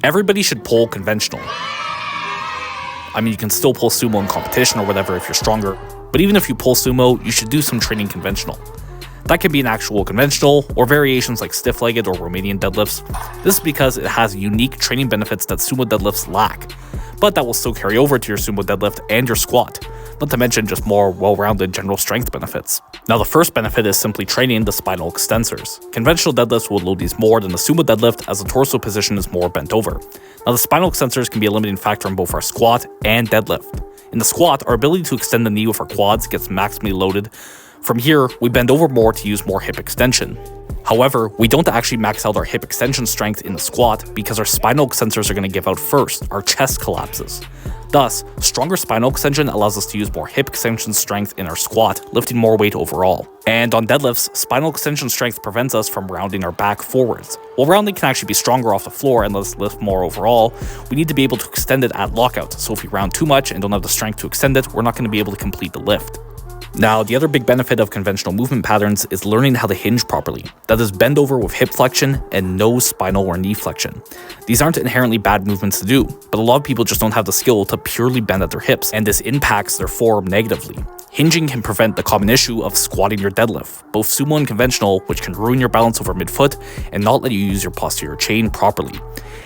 Everybody should pull conventional. I mean, you can still pull sumo in competition or whatever if you're stronger, but even if you pull sumo, you should do some training conventional. That can be an actual conventional, or variations like stiff-legged or Romanian deadlifts. This is because it has unique training benefits that sumo deadlifts lack, but that will still carry over to your sumo deadlift and your squat, not to mention just more well-rounded general strength benefits. Now, the first benefit is simply training the spinal extensors. Conventional deadlifts will load these more than the sumo deadlift as the torso position is more bent over. Now, the spinal extensors can be a limiting factor in both our squat and deadlift. In the squat, our ability to extend the knee with our quads gets maximally loaded. From here, we bend over more to use more hip extension. However, we don't actually max out our hip extension strength in the squat because our spinal extensors are going to give out first, our chest collapses. Thus, stronger spinal extension allows us to use more hip extension strength in our squat, lifting more weight overall. And on deadlifts, spinal extension strength prevents us from rounding our back forwards. While rounding can actually be stronger off the floor and let us lift more overall, we need to be able to extend it at lockout, so if we round too much and don't have the strength to extend it, we're not going to be able to complete the lift. Now, the other big benefit of conventional movement patterns is learning how to hinge properly. That is, bend over with hip flexion and no spinal or knee flexion. These aren't inherently bad movements to do, but a lot of people just don't have the skill to purely bend at their hips, and this impacts their form negatively. Hinging can prevent the common issue of squatting your deadlift, both sumo and conventional, which can ruin your balance over midfoot and not let you use your posterior chain properly.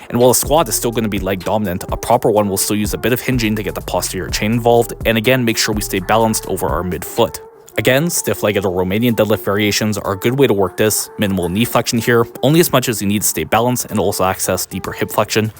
And while a squat is still going to be leg dominant, a proper one will still use a bit of hinging to get the posterior chain involved, and again make sure we stay balanced over our midfoot. Again, stiff-legged or Romanian deadlift variations are a good way to work this. Minimal knee flexion here, only as much as you need to stay balanced and also access deeper hip flexion.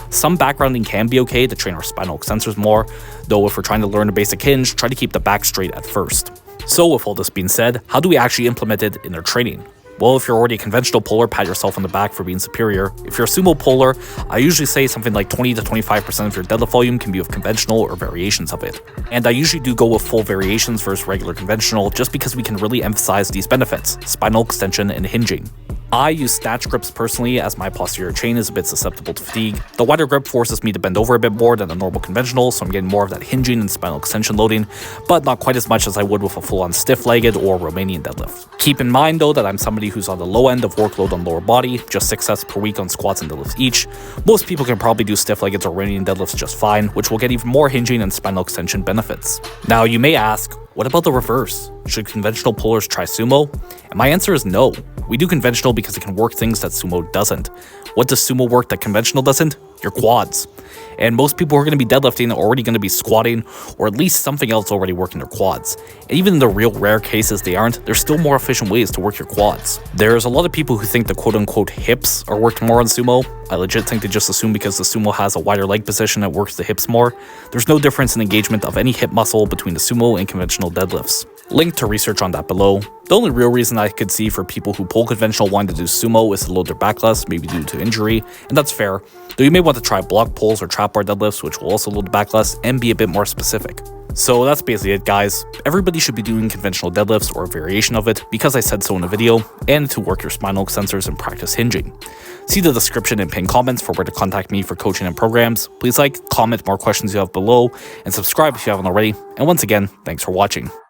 Some backgrounding can be okay to train our spinal extensors more, though if we're trying to learn a basic hinge, try to keep the back straight at first. So with all this being said, how do we actually implement it in their training? Well, if you're already a conventional puller, pat yourself on the back for being superior. If you're a sumo puller, I usually say something like 20 to 25% of your deadlift volume can be with conventional or variations of it. And I usually do go with full variations versus regular conventional just because we can really emphasize these benefits, spinal extension and hinging. I use snatch grips personally as my posterior chain is a bit susceptible to fatigue. The wider grip forces me to bend over a bit more than a normal conventional, so I'm getting more of that hinging and spinal extension loading, but not quite as much as I would with a full-on stiff-legged or Romanian deadlift. Keep in mind though that I'm somebody who's on the low end of workload on lower body, just 6 sets per week on squats and deadlifts each. Most people can probably do stiff-legged or Romanian deadlifts just fine, which will get even more hinging and spinal extension benefits. Now you may ask, what about the reverse? Should conventional pullers try sumo? And my answer is no. We do conventional because it can work things that sumo doesn't. What does sumo work that conventional doesn't? Your quads. And most people who are going to be deadlifting are already going to be squatting, or at least something else already working their quads. And even in the real rare cases they aren't, there's still more efficient ways to work your quads. There's a lot of people who think the quote-unquote hips are worked more on sumo. I legit think they just assume because the sumo has a wider leg position that works the hips more. There's no difference in engagement of any hip muscle between the sumo and conventional deadlifts. Link to research on that below. The only real reason I could see for people who pull conventional wanting to do sumo is to load their back less, maybe due to injury, and that's fair, though you may want to try block pulls or trap bar deadlifts, which will also load the back less and be a bit more specific. So that's basically it, guys. Everybody should be doing conventional deadlifts or a variation of it because I said so in a video, and to work your spinal extensors and practice hinging. See the description and pinned comments for where to contact me for coaching and programs. Please like, comment more questions you have below, and subscribe if you haven't already. And once again, thanks for watching.